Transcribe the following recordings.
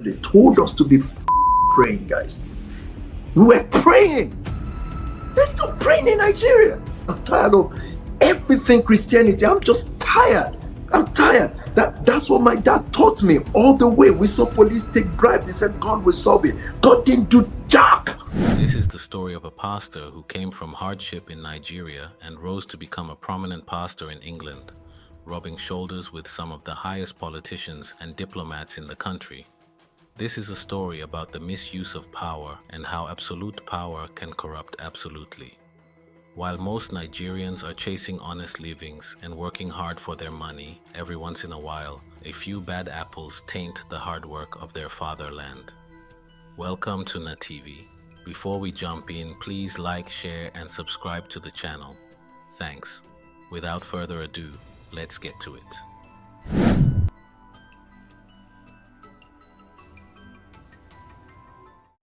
They told us to be praying, guys. We were praying. They're still praying in Nigeria. I'm tired of everything Christianity. I'm just tired. I'm tired. That's what my dad taught me all the way. We saw police take bribes. They said God will solve it. God didn't do jack. This is the story of a pastor who came from hardship in Nigeria and rose to become a prominent pastor in England, rubbing shoulders with some of the highest politicians and diplomats in the country. This is a story about the misuse of power and how absolute power can corrupt absolutely. While most Nigerians are chasing honest livings and working hard for their money, every once in a while, a few bad apples taint the hard work of their fatherland. Welcome to NaTV. Before we jump in, please like, share, and subscribe to the channel. Thanks. Without further ado, let's get to it.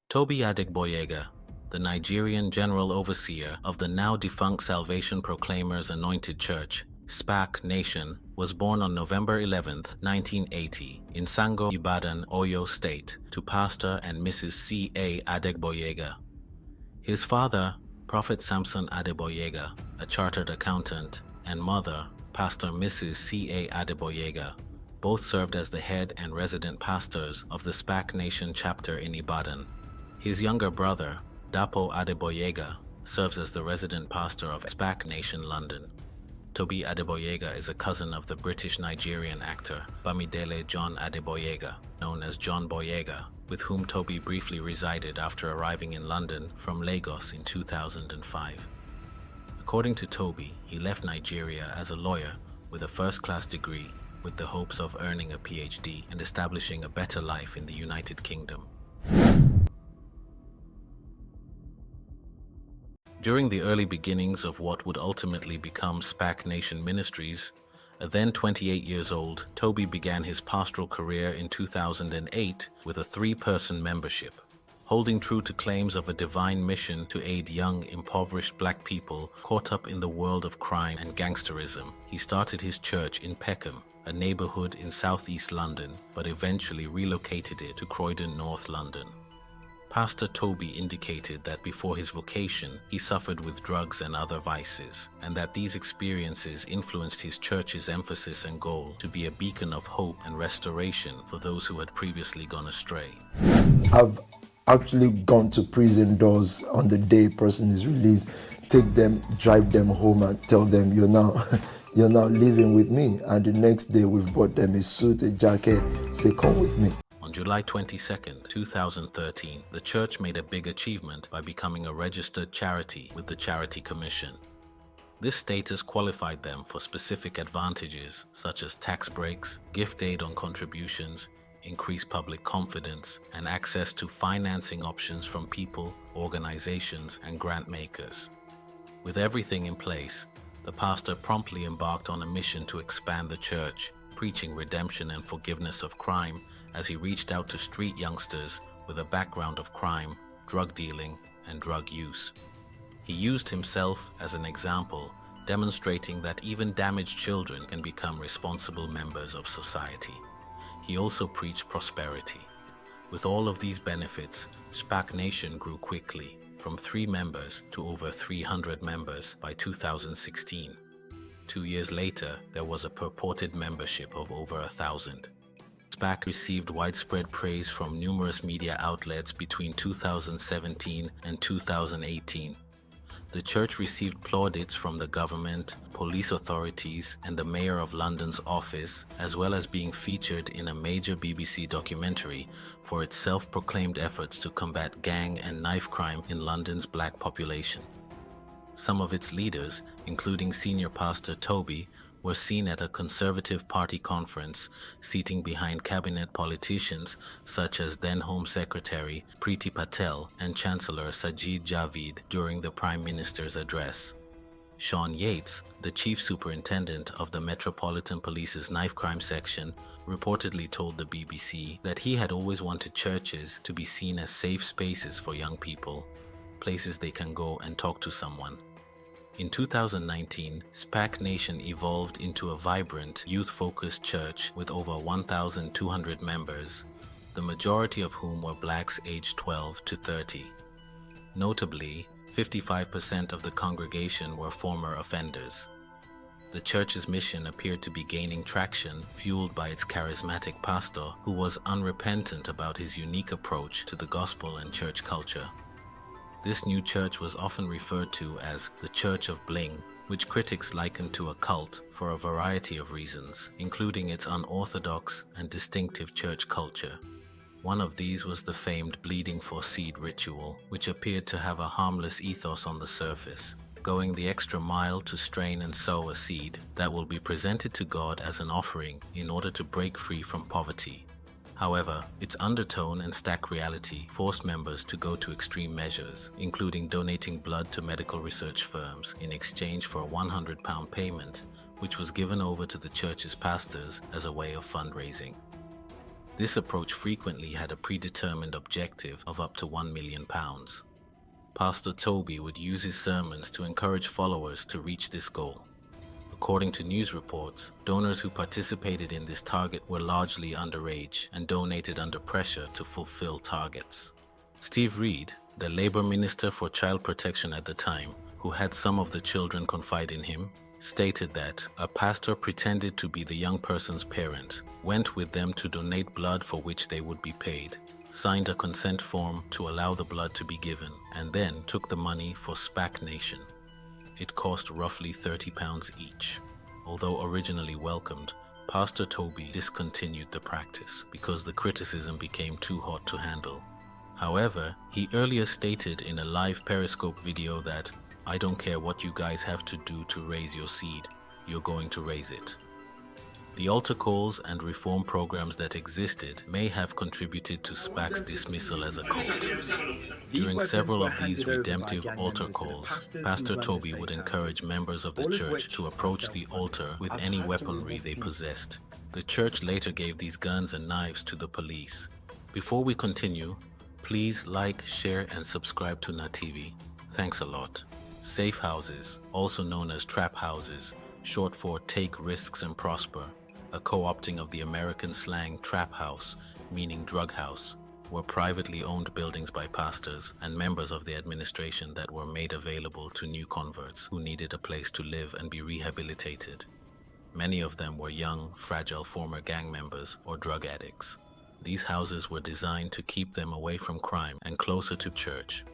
Tobi Adeboyega, the Nigerian General Overseer of the now-defunct Salvation Proclaimers Anointed Church, SPAC Nation, was born on November 11, 1980, in Sango, Ibadan, Oyo State, to Pastor and Mrs. C.A. Adeboyega. His father, Prophet Samson Adeboyega, a chartered accountant, and mother, Pastor Mrs. C.A. Adeboyega, both served as the head and resident pastors of the SPAC Nation chapter in Ibadan. His younger brother, Dapo Adeboyega, serves as the resident pastor of SPAC Nation London. Tobi Adeboyega is a cousin of the British-Nigerian actor Bamidele John Adeboyega, known as John Boyega, with whom Tobi briefly resided after arriving in London from Lagos in 2005. According to Tobi, he left Nigeria as a lawyer with a first-class degree with the hopes of earning a PhD and establishing a better life in the United Kingdom. During the early beginnings of what would ultimately become SPAC Nation Ministries, a then 28 years old, Tobi began his pastoral career in 2008 with a 3-person membership. Holding true to claims of a divine mission to aid young, impoverished black people caught up in the world of crime and gangsterism, he started his church in Peckham, a neighborhood in southeast London, but eventually relocated it to Croydon, North London. Pastor Tobi indicated that before his vocation, he suffered with drugs and other vices, and that these experiences influenced his church's emphasis and goal to be a beacon of hope and restoration for those who had previously gone astray. I've actually gone to prison doors on the day a person is released, take them, drive them home and tell them, you're now living with me. And the next day we've bought them a suit, a jacket, say, come with me. On July 22, 2013, the church made a big achievement by becoming a registered charity with the Charity Commission. This status qualified them for specific advantages such as tax breaks, gift aid on contributions, increased public confidence, and access to financing options from people, organizations, and grant makers. With everything in place, the pastor promptly embarked on a mission to expand the church, preaching redemption and forgiveness of crime as he reached out to street youngsters with a background of crime, drug dealing, and drug use. He used himself as an example, demonstrating that even damaged children can become responsible members of society. He also preached prosperity. With all of these benefits, SPAC Nation grew quickly, from 3 members to over 300 members by 2016. 2 years later, there was a purported membership of over 1,000. SPAC received widespread praise from numerous media outlets between 2017 and 2018. The church received plaudits from the government, police authorities, and the Mayor of London's office, as well as being featured in a major BBC documentary for its self-proclaimed efforts to combat gang and knife crime in London's black population. Some of its leaders, including senior pastor Tobi, were seen at a Conservative Party conference, seating behind cabinet politicians such as then Home Secretary Priti Patel and Chancellor Sajid Javid during the Prime Minister's address. Sean Yates, the Chief Superintendent of the Metropolitan Police's Knife Crime Section, reportedly told the BBC that he had always wanted churches to be seen as safe spaces for young people, places they can go and talk to someone. In 2019, SPAC Nation evolved into a vibrant, youth-focused church with over 1,200 members. the majority of whom were blacks aged 12 to 30. Notably, 55% of the congregation were former offenders. The church's mission appeared to be gaining traction, fueled by its charismatic pastor, who was unrepentant about his unique approach to the gospel and church culture. This new church was often referred to as the Church of Bling, which critics likened to a cult for a variety of reasons, including its unorthodox and distinctive church culture. One of these was the famed bleeding for seed ritual, which appeared to have a harmless ethos on the surface, going the extra mile to strain and sow a seed that will be presented to God as an offering in order to break free from poverty. However, its undertone and stack reality forced members to go to extreme measures, including donating blood to medical research firms in exchange for a £100 payment, which was given over to the church's pastors as a way of fundraising. This approach frequently had a predetermined objective of up to £1 million. Pastor Tobi would use his sermons to encourage followers to reach this goal. According to news reports, donors who participated in this target were largely underage and donated under pressure to fulfill targets. Steve Reed, the Labor Minister for Child Protection at the time, who had some of the children confide in him, stated that a pastor pretended to be the young person's parent, went with them to donate blood for which they would be paid, signed a consent form to allow the blood to be given, and then took the money for SPAC Nation. It cost roughly £30 each. Although originally welcomed, Pastor Tobi discontinued the practice because the criticism became too hot to handle. However, he earlier stated in a live Periscope video that, "I don't care what you guys have to do to raise your seed, you're going to raise it." The altar calls and reform programs that existed may have contributed to SPAC's dismissal as a cult. During several of these redemptive altar calls, Pastor Tobi would encourage members of the church to approach the altar with any weaponry they possessed. The church later gave these guns and knives to the police. Before we continue, please like, share, and subscribe to NATV. Thanks a lot. Safe houses, also known as trap houses, short for take risks and prosper, a co-opting of the American slang trap house, meaning drug house, were privately owned buildings by pastors and members of the administration that were made available to new converts who needed a place to live and be rehabilitated. Many of them were young, fragile former gang members or drug addicts. These houses were designed to keep them away from crime and closer to church.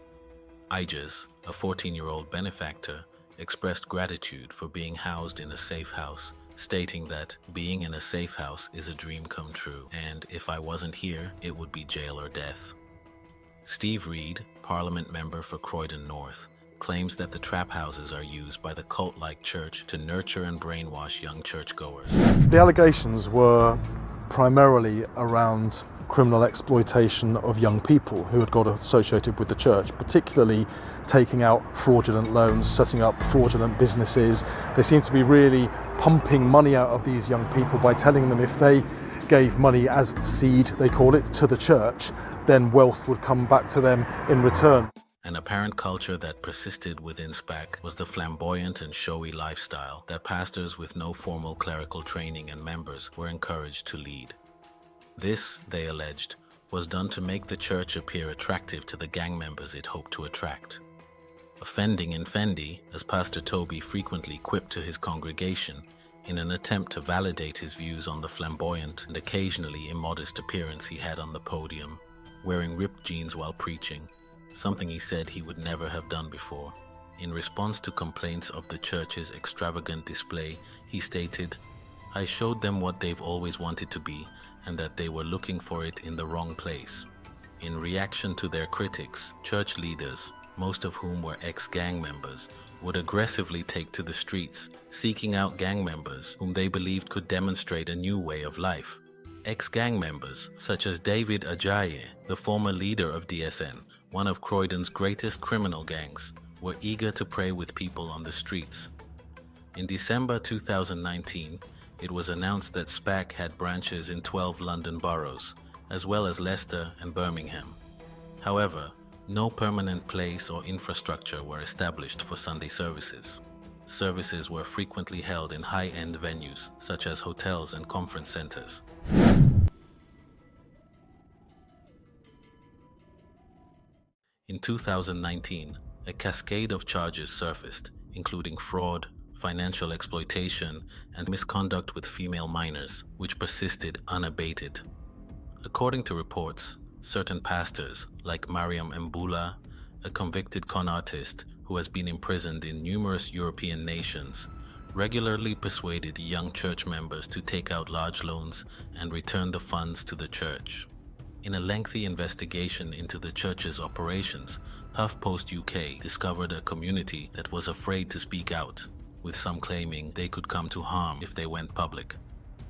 Ijas, a 14-year-old benefactor, expressed gratitude for being housed in a safe house, stating that being in a safe house is a dream come true, and if I wasn't here, it would be jail or death. Steve Reed, Parliament member for Croydon North, claims that the trap houses are used by the cult-like church to nurture and brainwash young churchgoers. The allegations were primarily around criminal exploitation of young people who had got associated with the church, particularly taking out fraudulent loans, setting up fraudulent businesses. They seem to be really pumping money out of these young people by telling them if they gave money as seed, they call it, to the church, then wealth would come back to them in return. An apparent culture that persisted within SPAC was the flamboyant and showy lifestyle that pastors with no formal clerical training and members were encouraged to lead. This, they alleged, was done to make the church appear attractive to the gang members it hoped to attract. Offending in Fendi, as Pastor Tobi frequently quipped to his congregation, in an attempt to validate his views on the flamboyant and occasionally immodest appearance he had on the podium, wearing ripped jeans while preaching, something he said he would never have done before. In response to complaints of the church's extravagant display, he stated, "I showed them what they've always wanted to be, and that they were looking for it in the wrong place." In reaction to their critics, church leaders, most of whom were ex-gang members, would aggressively take to the streets, seeking out gang members whom they believed could demonstrate a new way of life. Ex-gang members, such as David Ajayi, the former leader of DSN, one of Croydon's greatest criminal gangs, were eager to pray with people on the streets. In December 2019, it was announced that SPAC had branches in 12 London boroughs, as well as Leicester and Birmingham. However, no permanent place or infrastructure were established for Sunday services. Services were frequently held in high-end venues, such as hotels and conference centers. In 2019, a cascade of charges surfaced, including fraud, financial exploitation, and misconduct with female minors, which persisted unabated. According to reports, certain pastors, like Mariam Mbula, a convicted con artist who has been imprisoned in numerous European nations, regularly persuaded young church members to take out large loans and return the funds to the church. In a lengthy investigation into the church's operations, HuffPost UK discovered a community that was afraid to speak out, with some claiming they could come to harm if they went public.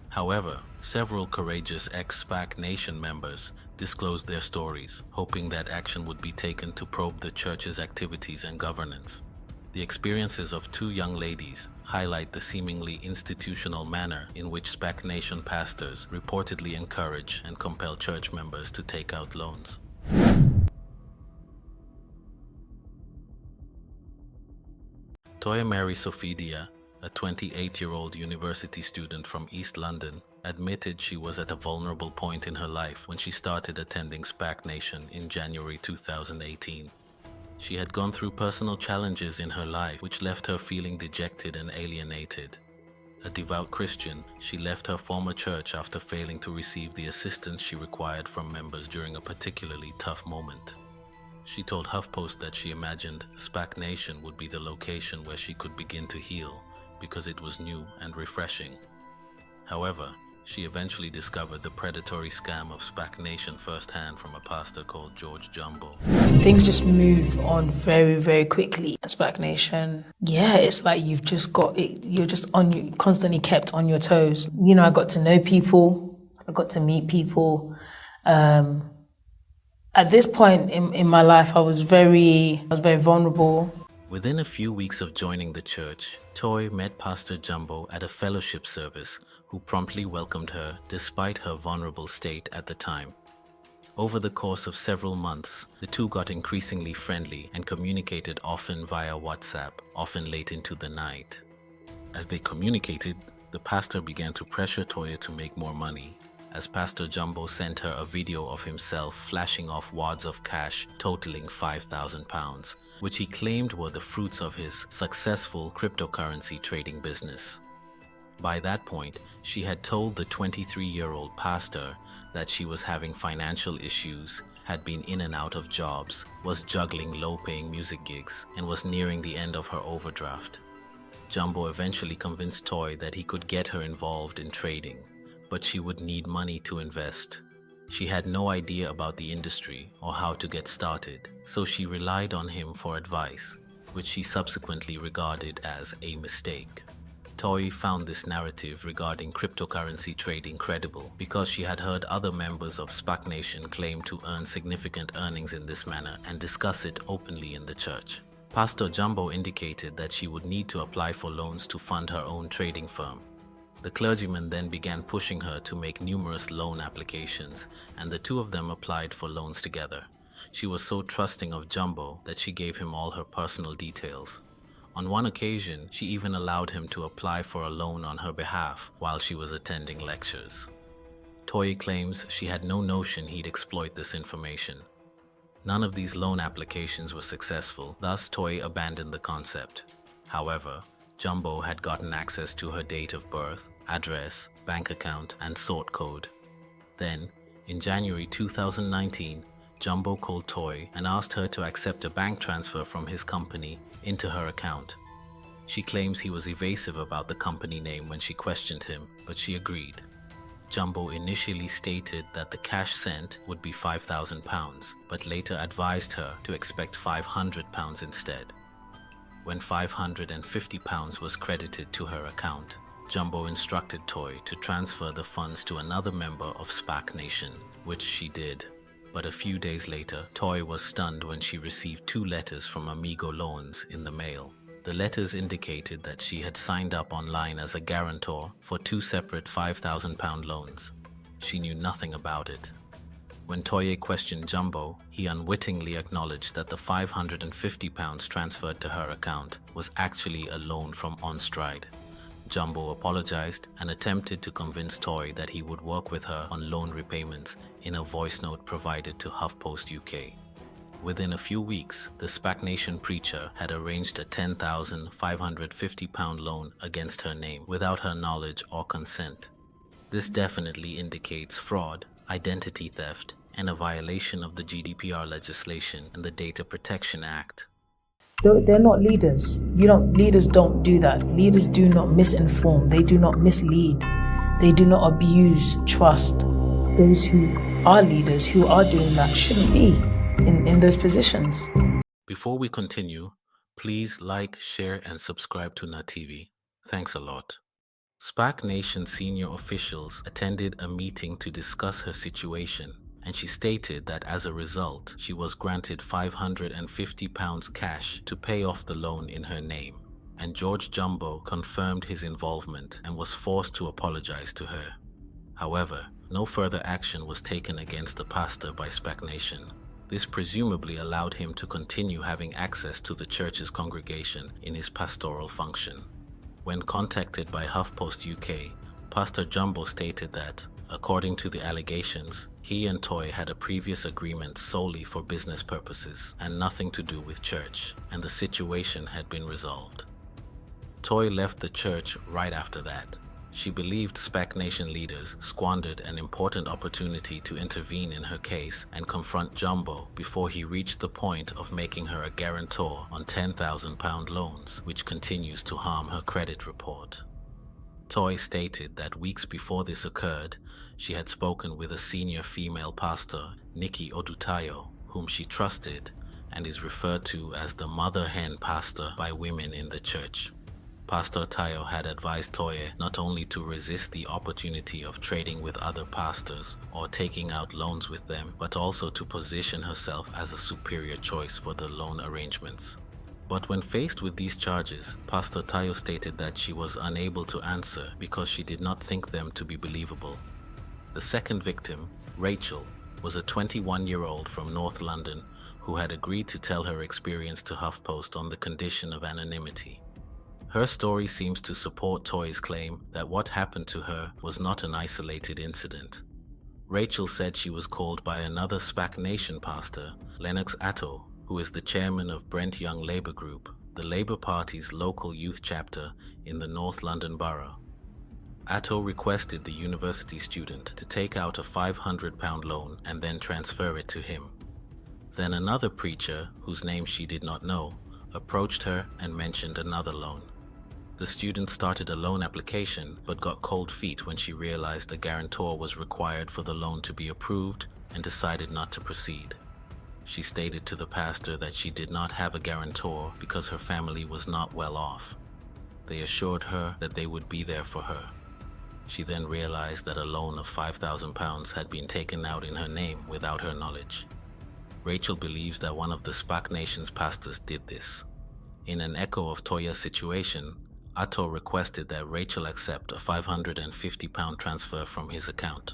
However, several courageous ex-SPAC Nation members disclosed their stories, hoping that action would be taken to probe the church's activities and governance. The experiences of two young ladies highlight the seemingly institutional manner in which SPAC Nation pastors reportedly encourage and compel church members to take out loans. Toya Mary Sofidia, a 28-year-old university student from East London, admitted she was at a vulnerable point in her life when she started attending SPAC Nation in January 2018. She had gone through personal challenges in her life which left her feeling dejected and alienated. A devout Christian, she left her former church after failing to receive the assistance she required from members during a particularly tough moment. She told HuffPost that she imagined SPAC Nation would be the location where she could begin to heal because it was new and refreshing. However, she eventually discovered the predatory scam of SPAC Nation firsthand from a pastor called George Jumbo. Things just move on very, very quickly at SPAC Nation. Yeah, it's like you've just got it, you're just constantly kept on your toes. You know, I got to know people, I got to meet people. At this point in my life, I was very vulnerable. Within a few weeks of joining the church, Toy met Pastor Jumbo at a fellowship service, who promptly welcomed her despite her vulnerable state at the time. Over the course of several months, the two got increasingly friendly and communicated often via WhatsApp, often late into the night. As they communicated, the pastor began to pressure Toya to make more money, as Pastor Jumbo sent her a video of himself flashing off wads of cash totaling £5,000, which he claimed were the fruits of his successful cryptocurrency trading business. By that point, she had told the 23-year-old pastor that she was having financial issues, had been in and out of jobs, was juggling low-paying music gigs, and was nearing the end of her overdraft. Jumbo eventually convinced Toy that he could get her involved in trading, but she would need money to invest. She had no idea about the industry or how to get started, so she relied on him for advice, which she subsequently regarded as a mistake. Toy found this narrative regarding cryptocurrency trading credible because she had heard other members of SPAC Nation claim to earn significant earnings in this manner and discuss it openly in the church. Pastor Jumbo indicated that she would need to apply for loans to fund her own trading firm. The clergyman then began pushing her to make numerous loan applications, and the two of them applied for loans together. She was so trusting of Jumbo that she gave him all her personal details. On one occasion, she even allowed him to apply for a loan on her behalf while she was attending lectures. Toy claims she had no notion he'd exploit this information. None of these loan applications were successful, thus Toy abandoned the concept. However, Jumbo had gotten access to her date of birth, address, bank account, and sort code. Then, in January 2019, Jumbo called Toy and asked her to accept a bank transfer from his company into her account. She claims he was evasive about the company name when she questioned him, but she agreed. Jumbo initially stated that the cash sent would be £5,000, but later advised her to expect £500 instead. When £550 was credited to her account, Jumbo instructed Toy to transfer the funds to another member of SPAC Nation, which she did. But a few days later, Toy was stunned when she received 2 letters from Amigo Loans in the mail. The letters indicated that she had signed up online as a guarantor for 2 separate £5,000 loans. She knew nothing about it. When Toye questioned Jumbo, he unwittingly acknowledged that the £550 transferred to her account was actually a loan from OnStride. Jumbo apologized and attempted to convince Toy that he would work with her on loan repayments in a voice note provided to HuffPost UK. Within a few weeks, the SPAC Nation preacher had arranged a £10,550 loan against her name without her knowledge or consent. This definitely indicates fraud, identity theft, and a violation of the GDPR legislation and the Data Protection Act. They're not leaders. Leaders don't do that. Leaders do not misinform. They do not mislead. They do not abuse trust. Those who are leaders, who are doing that, shouldn't be in those positions. Before we continue, please like, share, and subscribe to NatTV. Thanks a lot. SPAC Nation senior officials attended a meeting to discuss her situation, and she stated that as a result, she was granted £550 cash to pay off the loan in her name, and George Jumbo confirmed his involvement and was forced to apologize to her. However, no further action was taken against the pastor by SPAC Nation. This presumably allowed him to continue having access to the church's congregation in his pastoral function. When contacted by HuffPost UK, Pastor Jumbo stated that, according to the allegations, he and Toy had a previous agreement solely for business purposes and nothing to do with church, and the situation had been resolved. Toy left the church right after that. She believed SPAC Nation leaders squandered an important opportunity to intervene in her case and confront Jumbo before he reached the point of making her a guarantor on £10,000 loans, which continues to harm her credit report. Toy stated that weeks before this occurred, she had spoken with a senior female pastor, Nikki Odutayo, whom she trusted and is referred to as the mother hen pastor by women in the church. Pastor Tayo had advised Toye not only to resist the opportunity of trading with other pastors or taking out loans with them, but also to position herself as a superior choice for the loan arrangements. But when faced with these charges, Pastor Tayo stated that she was unable to answer because she did not think them to be believable. The second victim, Rachel, was a 21-year-old from North London who had agreed to tell her experience to HuffPost on the condition of anonymity. Her story seems to support Toy's claim that what happened to her was not an isolated incident. Rachel said she was called by another SPAC Nation pastor, Lennox Atto, who is the chairman of Brent Young Labour Group, the Labour Party's local youth chapter in the North London borough. Atto requested the university student to take out a £500 loan and then transfer it to him. Then another preacher, whose name she did not know, approached her and mentioned another loan. The student started a loan application but got cold feet when she realized a guarantor was required for the loan to be approved and decided not to proceed. She stated to the pastor that she did not have a guarantor because her family was not well off. They assured her that they would be there for her. She then realized that a loan of £5,000 had been taken out in her name without her knowledge. Rachel believes that one of the SPAC Nation's pastors did this. In an echo of Toya's situation, Atto requested that Rachel accept a £550 transfer from his account.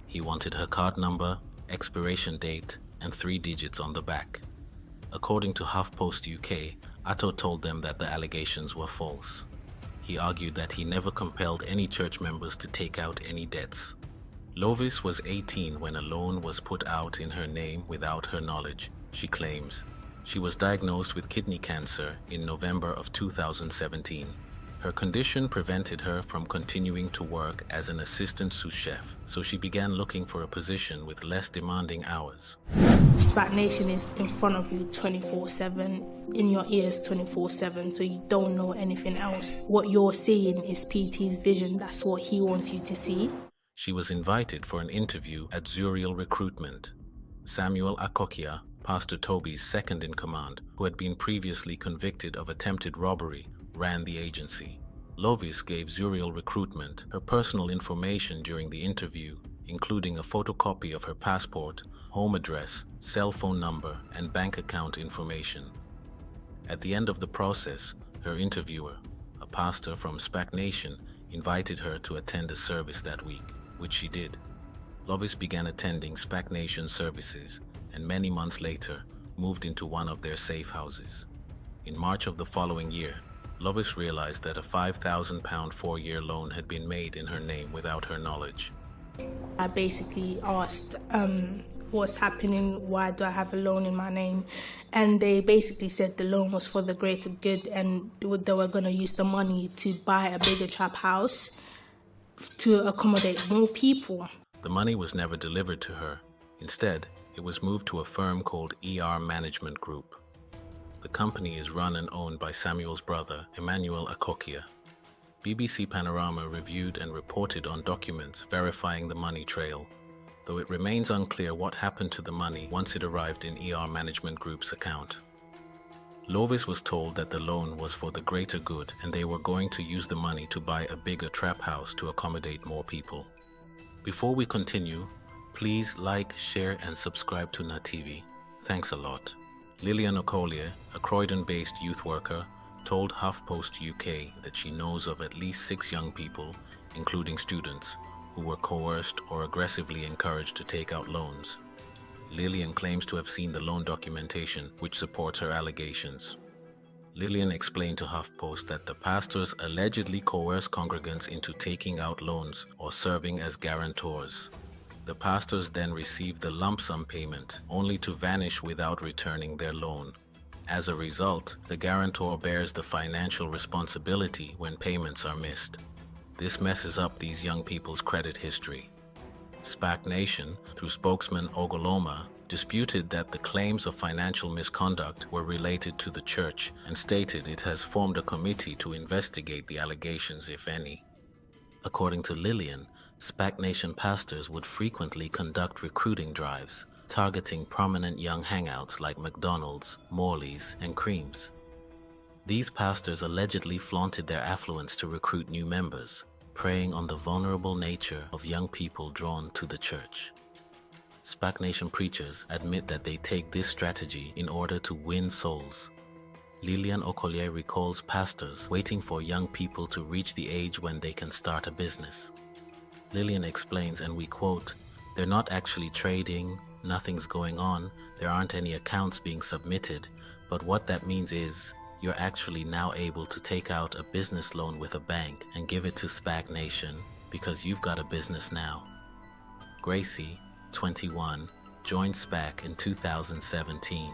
He wanted her card number, expiration date, and 3 digits on the back. According to HuffPost UK, Atto told them that the allegations were false. He argued that he never compelled any church members to take out any debts. Lovis was 18 when a loan was put out in her name without her knowledge, she claims. She was diagnosed with kidney cancer in November of 2017. Her condition prevented her from continuing to work as an assistant sous chef, so she began looking for a position with less demanding hours. SPAC Nation is in front of you 24/7, in your ears 24/7, so you don't know anything else. What you're seeing is PT's vision. That's what he wants you to see. She was invited for an interview at Zuriel Recruitment. Samuel Akokia, Pastor Tobi's second-in-command, who had been previously convicted of attempted robbery, ran the agency. Lovis gave Zuriel Recruitment her personal information during the interview, including a photocopy of her passport, home address, cell phone number, and bank account information. At the end of the process, her interviewer, a pastor from SPAC Nation, invited her to attend a service that week, which she did. Lovis began attending SPAC Nation services and many months later moved into one of their safe houses. In March of the following year, Lovis realized that a £5,000 4-year loan had been made in her name without her knowledge. I basically asked what's happening, why do I have a loan in my name? And they basically said the loan was for the greater good, and they were going to use the money to buy a bigger trap house to accommodate more people. The money was never delivered to her. Instead, it was moved to a firm called ER Management Group. The company is run and owned by Samuel's brother, Emmanuel Akokia. BBC Panorama reviewed and reported on documents verifying the money trail, though it remains unclear what happened to the money once it arrived in ER Management Group's account. Lovis was told that the loan was for the greater good and they were going to use the money to buy a bigger trap house to accommodate more people. Before we continue, please like, share and subscribe to NatTV. Thanks a lot. Lillian Okolie, a Croydon-based youth worker, told HuffPost UK that she knows of at least 6 young people, including students, who were coerced or aggressively encouraged to take out loans. Lillian claims to have seen the loan documentation, which supports her allegations. Lillian explained to HuffPost that the pastors allegedly coerced congregants into taking out loans or serving as guarantors. The pastors then received the lump sum payment, only to vanish without returning their loan. As a result, the guarantor bears the financial responsibility when payments are missed. This messes up these young people's credit history. SPAC Nation, through spokesman Ogoloma, disputed that the claims of financial misconduct were related to the church and stated it has formed a committee to investigate the allegations, if any. According to Lillian, SPAC Nation pastors would frequently conduct recruiting drives, targeting prominent young hangouts like McDonald's, Morley's, and Creams. These pastors allegedly flaunted their affluence to recruit new members, preying on the vulnerable nature of young people drawn to the church. SPAC Nation preachers admit that they take this strategy in order to win souls. Lillian Okolie recalls pastors waiting for young people to reach the age when they can start a business. Lillian explains, and we quote, "They're not actually trading, nothing's going on, there aren't any accounts being submitted, but what that means is you're actually now able to take out a business loan with a bank and give it to SPAC Nation because you've got a business now." Gracie, 21, joined SPAC in 2017.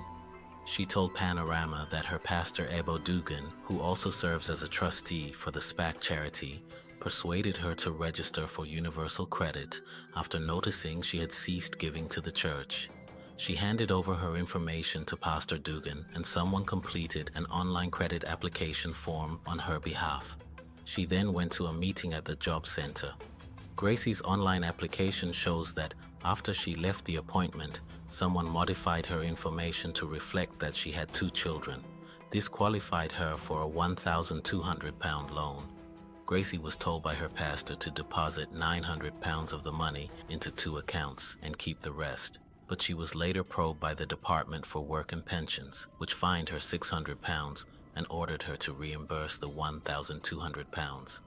She told Panorama that her pastor Ebo Dugan, who also serves as a trustee for the SPAC charity, persuaded her to register for universal credit after noticing she had ceased giving to the church. She handed over her information to Pastor Dugan and someone completed an online credit application form on her behalf. She then went to a meeting at the job center. Gracie's online application shows that after she left the appointment, someone modified her information to reflect that she had 2 children. This qualified her for a £1,200 loan. Gracie was told by her pastor to deposit £900 of the money into 2 accounts and keep the rest, but she was later probed by the Department for Work and Pensions, which fined her £600 and ordered her to reimburse the £1,200.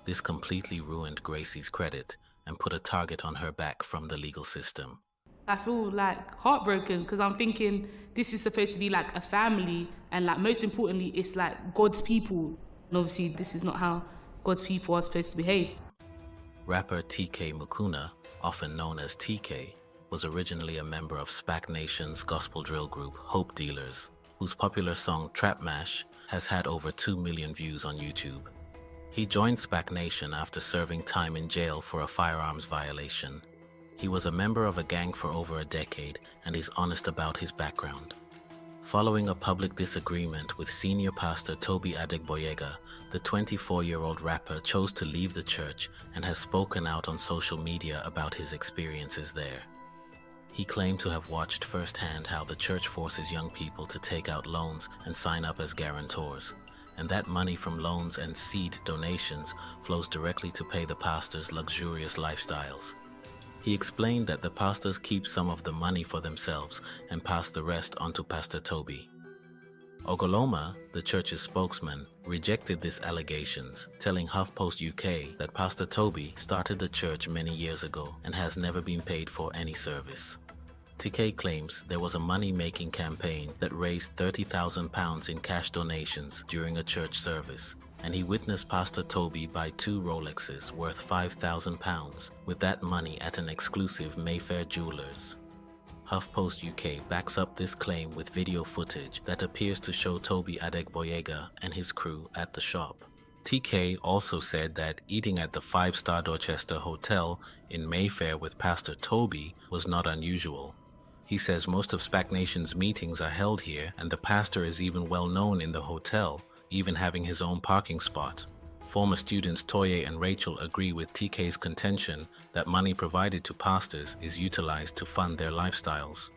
This completely ruined Gracie's credit and put a target on her back from the legal system. I feel like heartbroken because I'm thinking this is supposed to be like a family, and like most importantly, it's like God's people. And obviously this is not how God's people are supposed to behave. Rapper TK Mukuna, often known as TK, was originally a member of SPAC Nation's gospel drill group Hope Dealers, whose popular song Trap Mash has had over 2 million views on YouTube. He joined SPAC Nation after serving time in jail for a firearms violation. He was a member of a gang for over a decade and is honest about his background. Following a public disagreement with senior pastor Tobi Adeboyega, the 24-year-old rapper chose to leave the church and has spoken out on social media about his experiences there. He claimed to have watched firsthand how the church forces young people to take out loans and sign up as guarantors, and that money from loans and seed donations flows directly to pay the pastors' luxurious lifestyles. He explained that the pastors keep some of the money for themselves and pass the rest on to Pastor Tobi. Ogoloma, the church's spokesman, rejected these allegations, telling HuffPost UK that Pastor Tobi started the church many years ago and has never been paid for any service. TK claims there was a money-making campaign that raised £30,000 in cash donations during a church service, and he witnessed Pastor Tobi buy 2 Rolexes worth £5,000 with that money at an exclusive Mayfair Jewelers. HuffPost UK backs up this claim with video footage that appears to show Tobi Adeboyega and his crew at the shop. TK also said that eating at the 5-star Dorchester Hotel in Mayfair with Pastor Tobi was not unusual. He says most of SPAC Nation's meetings are held here, and the pastor is even well known in the hotel, even having his own parking spot. Former students Toye and Rachel agree with TK's contention that money provided to pastors is utilized to fund their lifestyles.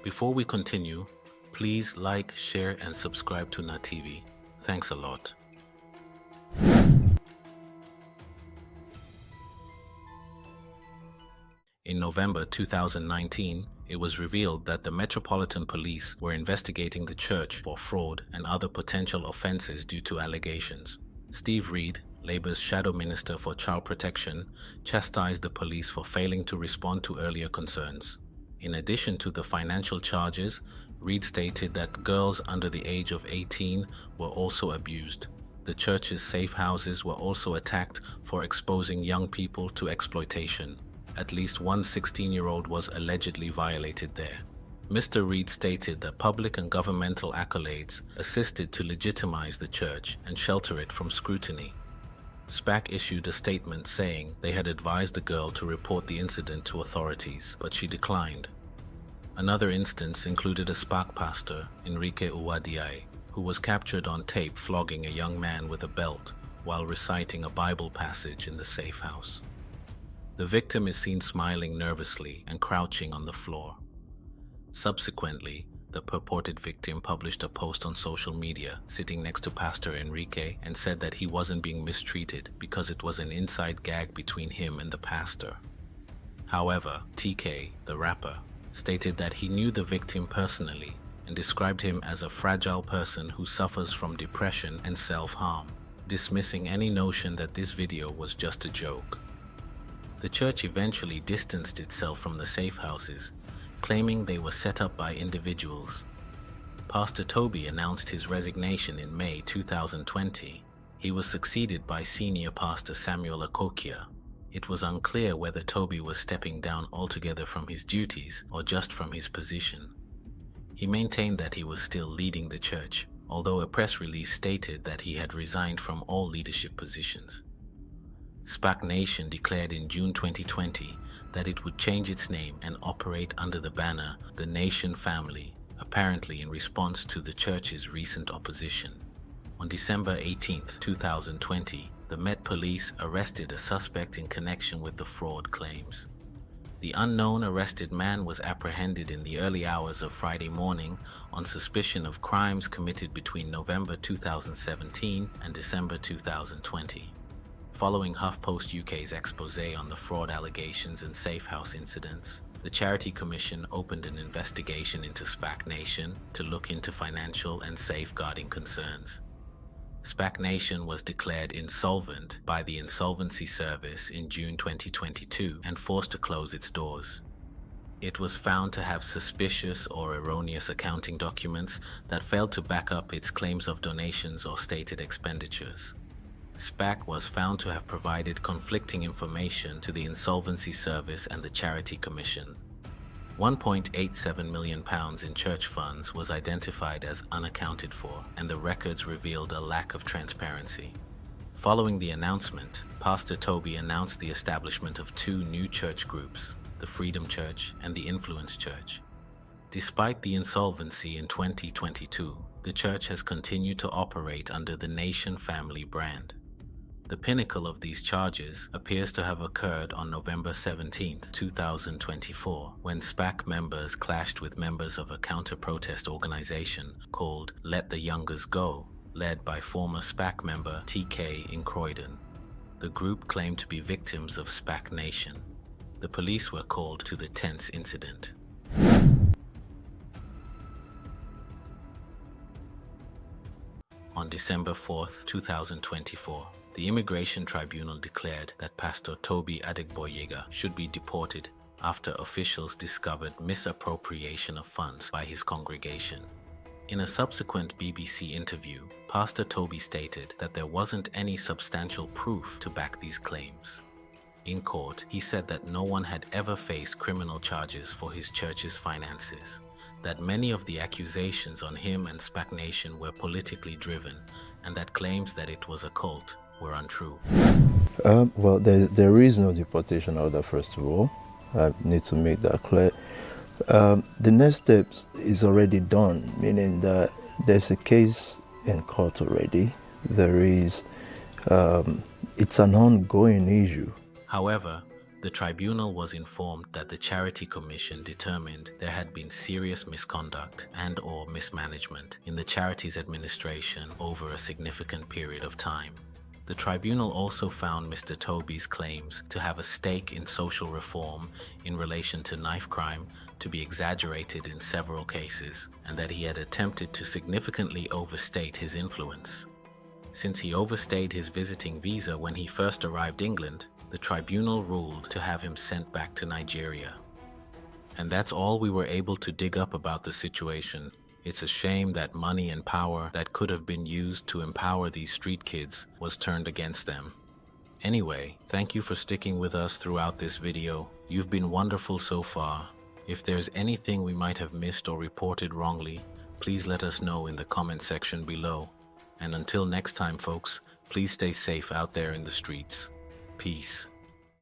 Before we continue, please like, share, and subscribe to NaTV. Thanks a lot. In November 2019, it was revealed that the Metropolitan Police were investigating the church for fraud and other potential offenses due to allegations. Steve Reed, Labour's Shadow Minister for Child Protection, chastised the police for failing to respond to earlier concerns. In addition to the financial charges, Reed stated that girls under the age of 18 were also abused. The church's safe houses were also attacked for exposing young people to exploitation. At least one 16-year-old was allegedly violated there. Mr. Reed stated that public and governmental accolades assisted to legitimize the church and shelter it from scrutiny. SPAC issued a statement saying they had advised the girl to report the incident to authorities, but she declined. Another instance included a SPAC pastor, Enrique Uwadiai, who was captured on tape flogging a young man with a belt while reciting a Bible passage in the safe house. The victim is seen smiling nervously and crouching on the floor. Subsequently, the purported victim published a post on social media sitting next to Pastor Enrique and said that he wasn't being mistreated because it was an inside gag between him and the pastor. However, TK, the rapper, stated that he knew the victim personally and described him as a fragile person who suffers from depression and self-harm, dismissing any notion that this video was just a joke. The church eventually distanced itself from the safe houses, claiming they were set up by individuals. Pastor Tobi announced his resignation in May 2020. He was succeeded by senior pastor Samuel Akokia. It was unclear whether Tobi was stepping down altogether from his duties or just from his position. He maintained that he was still leading the church, although a press release stated that he had resigned from all leadership positions. SPAC Nation declared in June 2020 that it would change its name and operate under the banner The Nation Family, apparently in response to the church's recent opposition. On December 18, 2020, the Met Police arrested a suspect in connection with the fraud claims. The unknown arrested man was apprehended in the early hours of Friday morning on suspicion of crimes committed between November 2017 and December 2020. Following HuffPost UK's expose on the fraud allegations and safe house incidents, the Charity Commission opened an investigation into SPAC Nation to look into financial and safeguarding concerns. SPAC Nation was declared insolvent by the Insolvency Service in June 2022 and forced to close its doors. It was found to have suspicious or erroneous accounting documents that failed to back up its claims of donations or stated expenditures. SPAC was found to have provided conflicting information to the Insolvency Service and the Charity Commission. £1.87 million in church funds was identified as unaccounted for, and the records revealed a lack of transparency. Following the announcement, Pastor Tobi announced the establishment of two new church groups, the Freedom Church and the Influence Church. Despite the insolvency in 2022, the church has continued to operate under the Nation Family brand. The pinnacle of these charges appears to have occurred on November 17, 2024, when SPAC members clashed with members of a counter-protest organization called Let the Youngers Go, led by former SPAC member TK in Croydon. The group claimed to be victims of SPAC Nation. The police were called to the tense incident. On December 4, 2024, the Immigration Tribunal declared that Pastor Tobi Adeboyega should be deported after officials discovered misappropriation of funds by his congregation. In a subsequent BBC interview, Pastor Tobi stated that there wasn't any substantial proof to back these claims. In court, he said that no one had ever faced criminal charges for his church's finances, that many of the accusations on him and SPAC Nation were politically driven, and that claims that it was a cult were untrue. Well, there is no deportation order, first of all. I need to make that clear. The next step is already done, meaning that there's a case in court already. It's an ongoing issue. However, the tribunal was informed that the Charity Commission determined there had been serious misconduct and/or mismanagement in the charity's administration over a significant period of time. The tribunal also found Mr. Tobi's claims to have a stake in social reform in relation to knife crime to be exaggerated in several cases, and that he had attempted to significantly overstate his influence. Since he overstayed his visiting visa when he first arrived in England, the tribunal ruled to have him sent back to Nigeria. And that's all we were able to dig up about the situation. It's a shame that money and power that could have been used to empower these street kids was turned against them. Anyway, thank you for sticking with us throughout this video. You've been wonderful so far. If there's anything we might have missed or reported wrongly, please let us know in the comment section below. And until next time, folks, please stay safe out there in the streets. Peace.